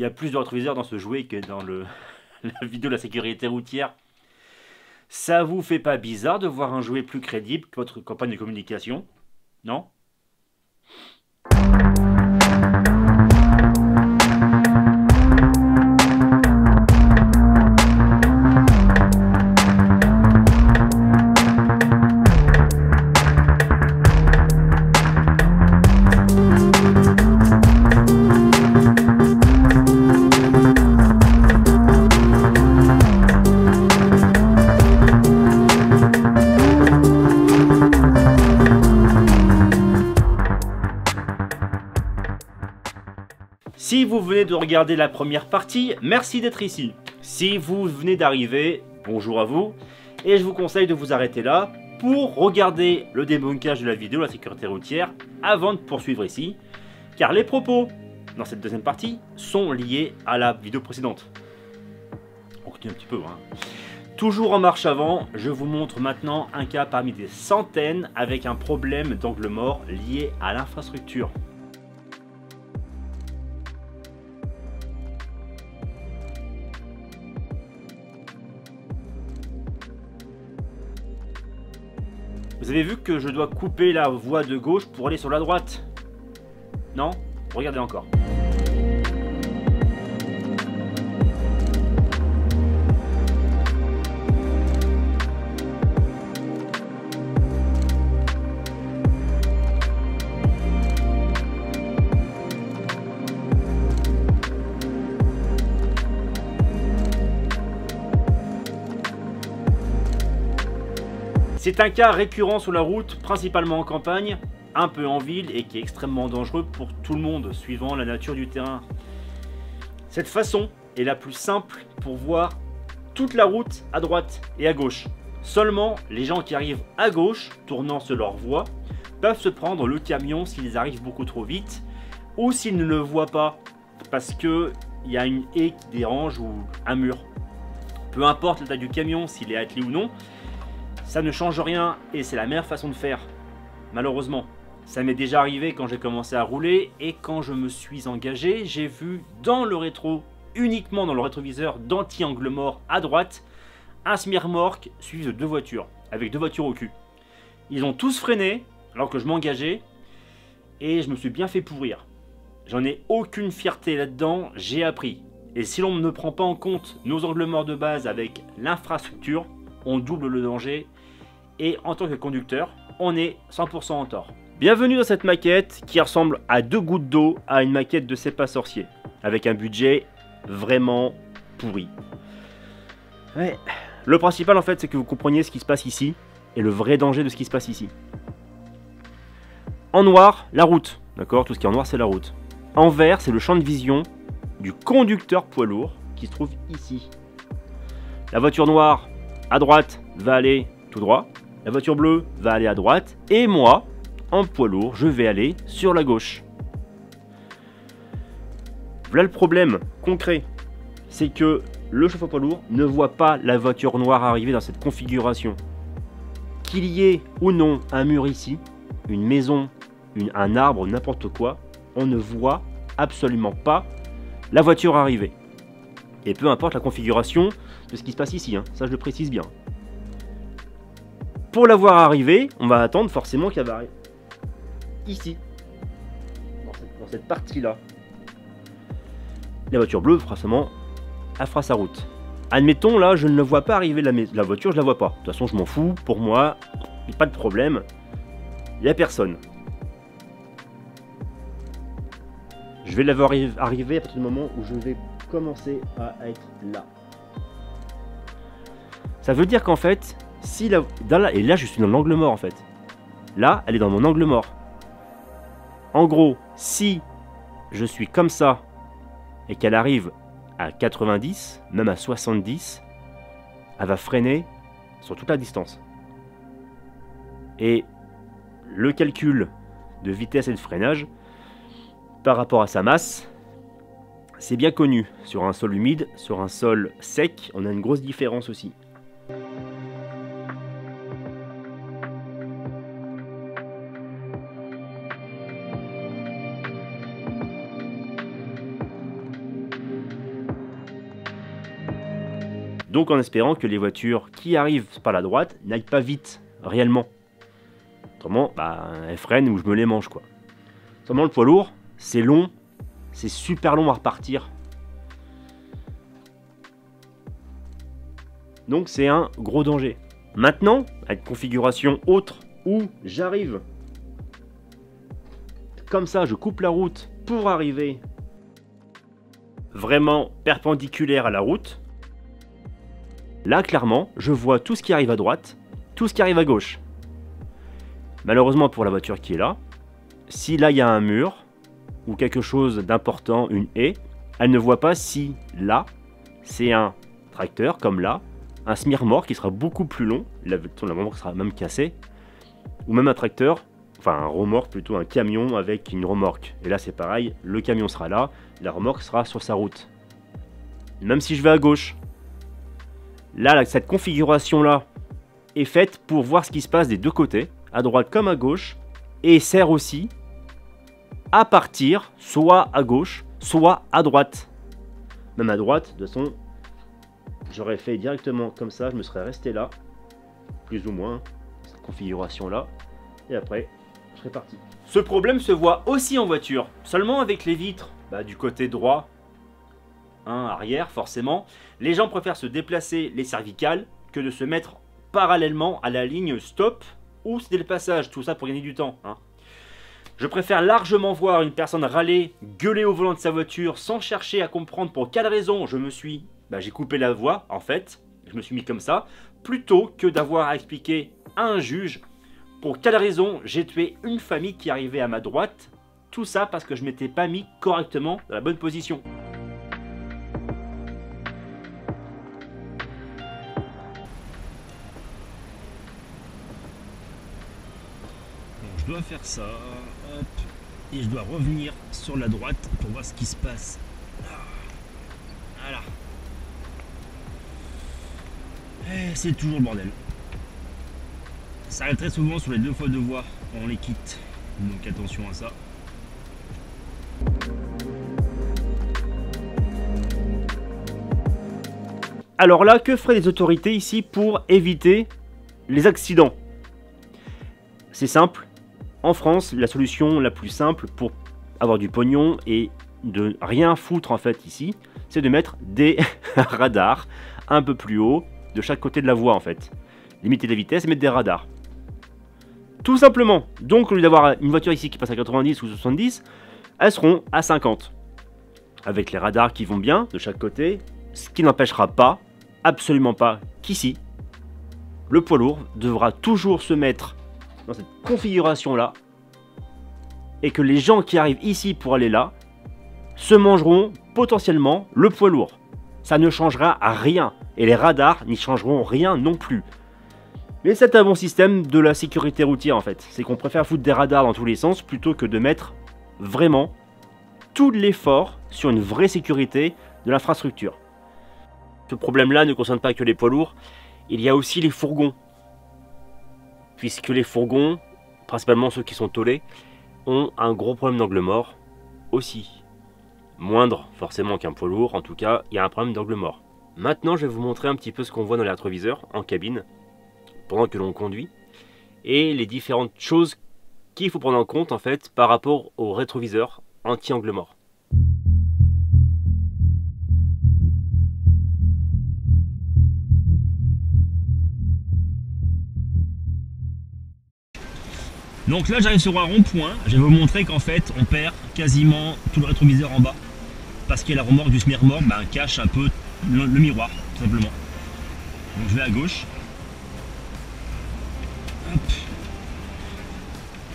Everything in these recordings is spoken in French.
y a plus de rétroviseurs dans ce jouet que dans la vidéo de la sécurité routière. Ça vous fait pas bizarre de voir un jouet plus crédible que votre campagne de communication? Non? Si vous venez de regarder la première partie, merci d'être ici. Si vous venez d'arriver, bonjour à vous. Et je vous conseille de vous arrêter là pour regarder le débunkage de la vidéo de la sécurité routière avant de poursuivre ici. Car les propos dans cette deuxième partie sont liés à la vidéo précédente. On continue un petit peu. Toujours en marche avant, je vous montre maintenant un cas parmi des centaines avec un problème d'angle mort lié à l'infrastructure. Vous avez vu que je dois couper la voie de gauche pour aller sur la droite? Non? Regardez encore. C'est un cas récurrent sur la route, principalement en campagne, un peu en ville et qui est extrêmement dangereux pour tout le monde, suivant la nature du terrain. Cette façon est la plus simple pour voir toute la route à droite et à gauche. Seulement, les gens qui arrivent à gauche, tournant sur leur voie, peuvent se prendre le camion s'ils arrivent beaucoup trop vite ou s'ils ne le voient pas parce qu'il y a une haie qui dérange ou un mur. Peu importe la taille du camion, s'il est attelé ou non, ça ne change rien et c'est la meilleure façon de faire, malheureusement. Ça m'est déjà arrivé quand j'ai commencé à rouler et quand je me suis engagé, j'ai vu dans le rétro, uniquement dans le rétroviseur d'anti-angle mort à droite, un semi-remorque suivi de deux voitures, avec deux voitures au cul. Ils ont tous freiné alors que je m'engageais et je me suis bien fait pourrir. J'en ai aucune fierté là-dedans, j'ai appris. Et si l'on ne prend pas en compte nos angles morts de base avec l'infrastructure, on double le danger et en tant que conducteur, on est 100% en tort. Bienvenue dans cette maquette qui ressemble à deux gouttes d'eau à une maquette de C'est pas sorcier, avec un budget vraiment pourri. Ouais. Le principal en fait, c'est que vous compreniez ce qui se passe ici et le vrai danger de ce qui se passe ici. En noir, la route, d'accord? Tout ce qui est en noir, c'est la route. En vert, c'est le champ de vision du conducteur poids lourd qui se trouve ici. La voiture noire à droite va aller tout droit, la voiture bleue va aller à droite, et moi, en poids lourd, je vais aller sur la gauche. Voilà le problème concret, c'est que le chauffeur poids lourd ne voit pas la voiture noire arriver dans cette configuration. Qu'il y ait ou non un mur ici, une maison, un arbre, n'importe quoi, on ne voit absolument pas la voiture arriver. Et peu importe la configuration de ce qui se passe ici, ça je le précise bien. Pour la voir arriver, on va attendre forcément qu'elle va arriver ici, dans cette partie-là. La voiture bleue, forcément, elle fera sa route. Admettons, là, je ne le vois pas arriver, la voiture, je la vois pas. De toute façon, je m'en fous, pour moi, il n'y a pas de problème. Il n'y a personne. Je vais la voir arriver à partir du moment où je vais commencer à être là. Ça veut dire qu'en fait, si et là je suis dans l'angle mort en fait. Là, elle est dans mon angle mort. En gros, si je suis comme ça et qu'elle arrive à 90, même à 70, elle va freiner sur toute la distance. Et le calcul de vitesse et de freinage par rapport à sa masse, c'est bien connu. Sur un sol humide, sur un sol sec, on a une grosse différence aussi. Donc en espérant que les voitures qui arrivent par la droite n'aillent pas vite, réellement. Autrement, bah, elles freinent ou je me les mange, quoi. Autrement, le poids lourd, c'est long, c'est super long à repartir. Donc c'est un gros danger. Maintenant, avec configuration autre, où j'arrive comme ça, je coupe la route pour arriver vraiment perpendiculaire à la route. Là, clairement, je vois tout ce qui arrive à droite, tout ce qui arrive à gauche. Malheureusement pour la voiture qui est là, si là il y a un mur ou quelque chose d'important, une haie, elle ne voit pas si là, c'est un tracteur comme là, un semi-remorque qui sera beaucoup plus long, la remorque sera même cassée, ou même un tracteur, enfin un remorque plutôt, un camion avec une remorque. Et là c'est pareil, le camion sera là, la remorque sera sur sa route. Même si je vais à gauche, là cette configuration là est faite pour voir ce qui se passe des deux côtés, à droite comme à gauche, et sert aussi à partir soit à gauche, soit à droite. Même à droite, de toute façon, j'aurais fait directement comme ça, je me serais resté là, plus ou moins, cette configuration là, et après, je serais parti. Ce problème se voit aussi en voiture, seulement avec les vitres du côté droit, arrière forcément, les gens préfèrent se déplacer les cervicales que de se mettre parallèlement à la ligne stop ou c'est le passage, tout ça pour gagner du temps. Je préfère largement voir une personne râler, gueuler au volant de sa voiture sans chercher à comprendre pour quelle raison j'ai coupé la voie en fait, je me suis mis comme ça, plutôt que d'avoir à expliquer à un juge pour quelle raison j'ai tué une famille qui arrivait à ma droite, tout ça parce que je m'étais pas mis correctement dans la bonne position. Je dois faire ça, hop, et je dois revenir sur la droite pour voir ce qui se passe. Voilà. Et c'est toujours le bordel. Ça arrive très souvent sur les deux fois de voie, on les quitte, donc attention à ça. Alors là, que feraient les autorités ici pour éviter les accidents? C'est simple. En France, la solution la plus simple pour avoir du pognon et de rien foutre en fait ici, c'est de mettre des radars un peu plus haut de chaque côté de la voie en fait. Limiter la vitesse et mettre des radars. Tout simplement. Donc au lieu d'avoir une voiture ici qui passe à 90 ou 70, elles seront à 50. Avec les radars qui vont bien de chaque côté, ce qui n'empêchera pas, absolument pas, qu'ici, le poids lourd devra toujours se mettre dans cette configuration là et que les gens qui arrivent ici pour aller là se mangeront potentiellement le poids lourd. Ça ne changera à rien et les radars n'y changeront rien non plus. Mais c'est un bon système de la sécurité routière en fait. C'est qu'on préfère foutre des radars dans tous les sens plutôt que de mettre vraiment tout l'effort sur une vraie sécurité de l'infrastructure. Ce problème là ne concerne pas que les poids lourds, il y a aussi les fourgons. Puisque les fourgons, principalement ceux qui sont tôlés, ont un gros problème d'angle mort aussi. Moindre forcément qu'un poids lourd, en tout cas, il y a un problème d'angle mort. Maintenant, je vais vous montrer un petit peu ce qu'on voit dans les rétroviseurs en cabine, pendant que l'on conduit, et les différentes choses qu'il faut prendre en compte en fait par rapport aux rétroviseurs anti-angle mort. Donc là j'arrive sur un rond-point, je vais vous montrer qu'en fait on perd quasiment tout le rétroviseur en bas. Parce que la remorque du semi-remorque cache un peu le miroir, tout simplement. Donc je vais à gauche. Hop.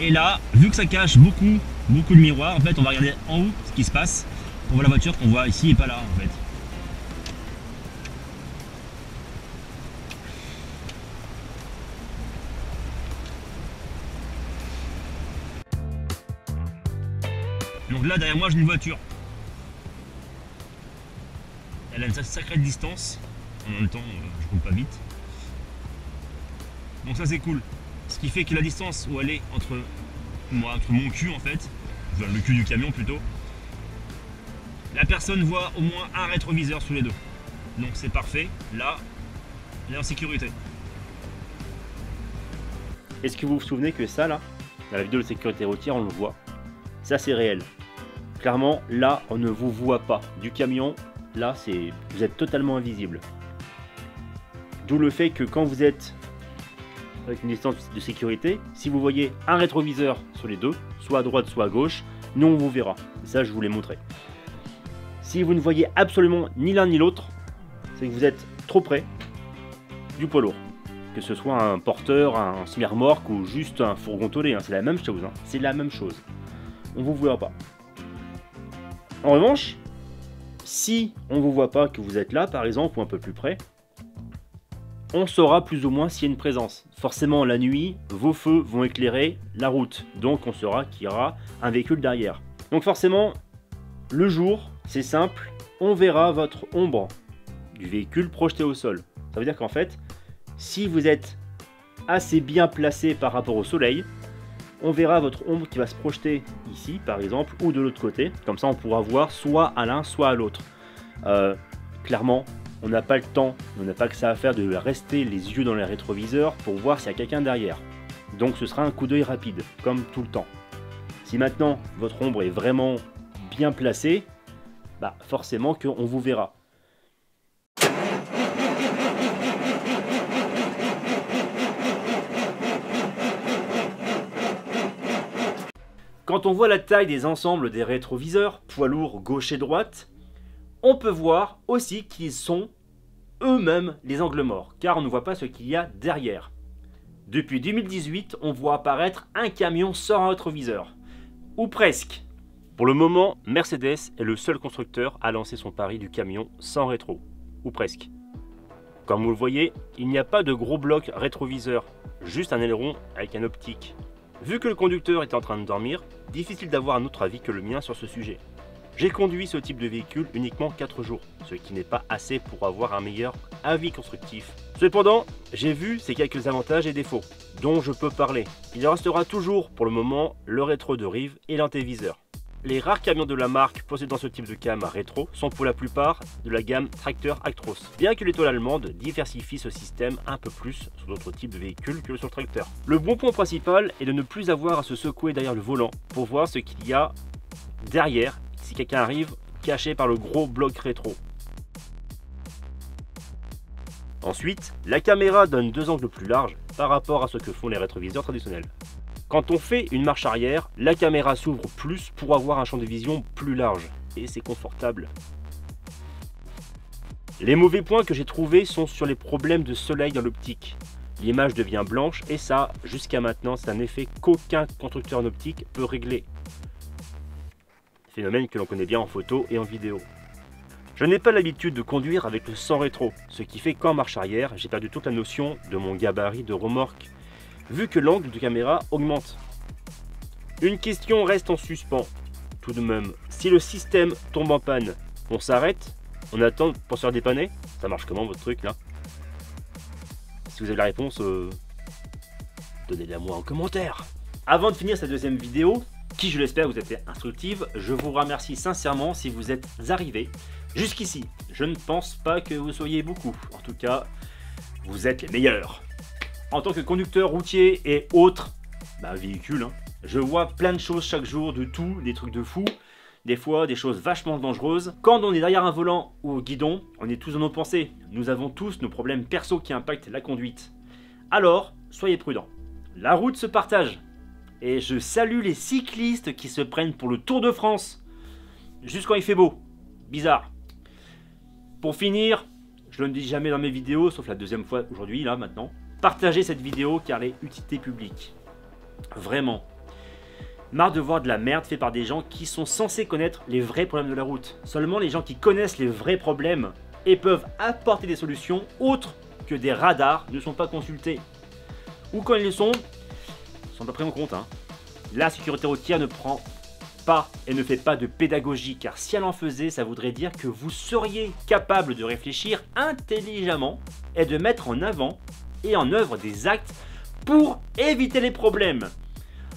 Et là, vu que ça cache beaucoup de miroir, en fait on va regarder en haut ce qui se passe pour voir la voiture qu'on voit ici et pas là en fait. Donc là derrière moi j'ai une voiture. Elle a une sacrée distance. En même temps je roule pas vite. Donc ça c'est cool. Ce qui fait que la distance où elle est entre mon cul en fait, enfin, le cul du camion plutôt, la personne voit au moins un rétroviseur sous les deux. Donc c'est parfait, là, on est en sécurité. Est-ce que vous vous souvenez que ça là, dans la vidéo de sécurité routière, on le voit. Ça c'est réel. Clairement, là, on ne vous voit pas. Du camion, là, vous êtes totalement invisible. D'où le fait que quand vous êtes avec une distance de sécurité, si vous voyez un rétroviseur sur les deux, soit à droite, soit à gauche, nous on vous verra. Et ça, je vous l'ai montré. Si vous ne voyez absolument ni l'un ni l'autre, c'est que vous êtes trop près du poids lourd. Que ce soit un porteur, un semi-remorque ou juste un fourgon tolé, hein, c'est la même chose. Hein. C'est la même chose. On ne vous verra pas. En revanche, si on ne vous voit pas, que vous êtes là par exemple, ou un peu plus près, on saura plus ou moins s'il y a une présence. Forcément, la nuit, vos feux vont éclairer la route. Donc, on saura qu'il y aura un véhicule derrière. Donc, forcément, le jour, c'est simple, on verra votre ombre du véhicule projeté au sol. Ça veut dire qu'en fait, si vous êtes assez bien placé par rapport au soleil, on verra votre ombre qui va se projeter ici, par exemple, ou de l'autre côté. Comme ça, on pourra voir soit à l'un, soit à l'autre. Clairement, on n'a pas le temps, on n'a pas que ça à faire de rester les yeux dans les rétroviseurs pour voir s'il y a quelqu'un derrière. Donc ce sera un coup d'œil rapide, comme tout le temps. Si maintenant votre ombre est vraiment bien placée, bah forcément qu'on vous verra. Quand on voit la taille des ensembles des rétroviseurs, poids lourd gauche et droite, on peut voir aussi qu'ils sont eux-mêmes les angles morts, car on ne voit pas ce qu'il y a derrière. Depuis 2018, on voit apparaître un camion sans rétroviseur, ou presque. Pour le moment, Mercedes est le seul constructeur à lancer son pari du camion sans rétro, ou presque. Comme vous le voyez, il n'y a pas de gros bloc rétroviseur, juste un aileron avec un optique. Vu que le conducteur est en train de dormir, difficile d'avoir un autre avis que le mien sur ce sujet. J'ai conduit ce type de véhicule uniquement 4 jours, ce qui n'est pas assez pour avoir un meilleur avis constructif. Cependant, j'ai vu ces quelques avantages et défauts, dont je peux parler. Il restera toujours pour le moment le rétro de rive et l'antéviseur. Les rares camions de la marque possédant ce type de cam rétro sont pour la plupart de la gamme Tracteur Actros, bien que l'étoile allemande diversifie ce système un peu plus sur d'autres types de véhicules que sur le tracteur. Le bon point principal est de ne plus avoir à se secouer derrière le volant pour voir ce qu'il y a derrière si quelqu'un arrive caché par le gros bloc rétro. Ensuite, la caméra donne deux angles plus larges par rapport à ce que font les rétroviseurs traditionnels. Quand on fait une marche arrière, la caméra s'ouvre plus pour avoir un champ de vision plus large et c'est confortable. Les mauvais points que j'ai trouvés sont sur les problèmes de soleil dans l'optique. L'image devient blanche et ça, jusqu'à maintenant, c'est un effet qu'aucun constructeur en optique peut régler. Phénomène que l'on connaît bien en photo et en vidéo. Je n'ai pas l'habitude de conduire avec le sans rétro, ce qui fait qu'en marche arrière, j'ai perdu toute la notion de mon gabarit de remorque, vu que l'angle de caméra augmente. Une question reste en suspens, tout de même. Si le système tombe en panne, on s'arrête, on attend pour se faire dépanner? Ça marche comment votre truc là? Si vous avez la réponse, donnez-la moi en commentaire. Avant de finir cette deuxième vidéo, qui je l'espère vous a été instructive, je vous remercie sincèrement si vous êtes arrivés jusqu'ici. Je ne pense pas que vous soyez beaucoup, en tout cas, vous êtes les meilleurs. En tant que conducteur routier et autres véhicules, hein, je vois plein de choses chaque jour, de tout, des trucs de fou, des fois des choses vachement dangereuses. Quand on est derrière un volant ou au guidon, on est tous dans nos pensées. Nous avons tous nos problèmes perso qui impactent la conduite. Alors, soyez prudents. La route se partage. Et je salue les cyclistes qui se prennent pour le Tour de France. Juste quand il fait beau. Bizarre. Pour finir, je ne le dis jamais dans mes vidéos, sauf la deuxième fois aujourd'hui, là, maintenant. Partagez cette vidéo car elle est utilité publique. Vraiment. Marre de voir de la merde faite par des gens qui sont censés connaître les vrais problèmes de la route. Seulement les gens qui connaissent les vrais problèmes et peuvent apporter des solutions autres que des radars ne sont pas consultés. Ou quand ils le sont, sont pas pris en compte. Hein. La sécurité routière ne prend pas et ne fait pas de pédagogie, car si elle en faisait, ça voudrait dire que vous seriez capable de réfléchir intelligemment et de mettre en avant et en œuvre des actes pour éviter les problèmes.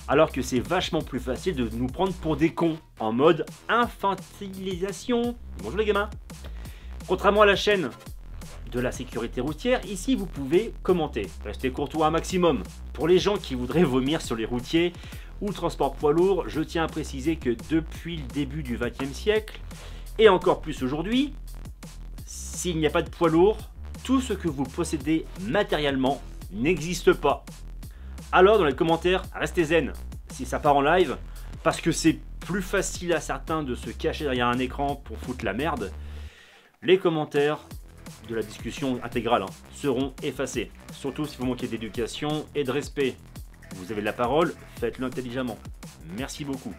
Alors que c'est vachement plus facile de nous prendre pour des cons, en mode infantilisation. Bonjour les gamins. Contrairement à la chaîne de la sécurité routière, ici vous pouvez commenter. Restez courtois un maximum. Pour les gens qui voudraient vomir sur les routiers ou transport poids lourd, je tiens à préciser que depuis le début du XXe siècle, et encore plus aujourd'hui, s'il n'y a pas de poids lourd, tout ce que vous possédez matériellement n'existe pas. Alors dans les commentaires, restez zen si ça part en live, parce que c'est plus facile à certains de se cacher derrière un écran pour foutre la merde. Les commentaires de la discussion intégrale seront effacés, surtout si vous manquez d'éducation et de respect. Vous avez la parole, faites-le intelligemment. Merci beaucoup.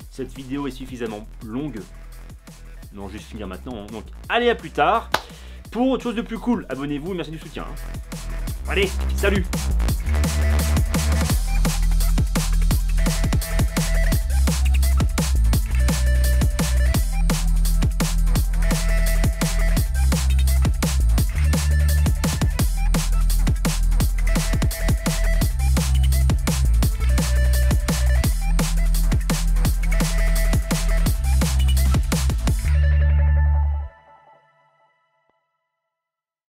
Cette vidéo est suffisamment longue. Non, juste finir maintenant. Donc, allez, à plus tard. Pour autre chose de plus cool, abonnez-vous et merci du soutien. Allez, salut!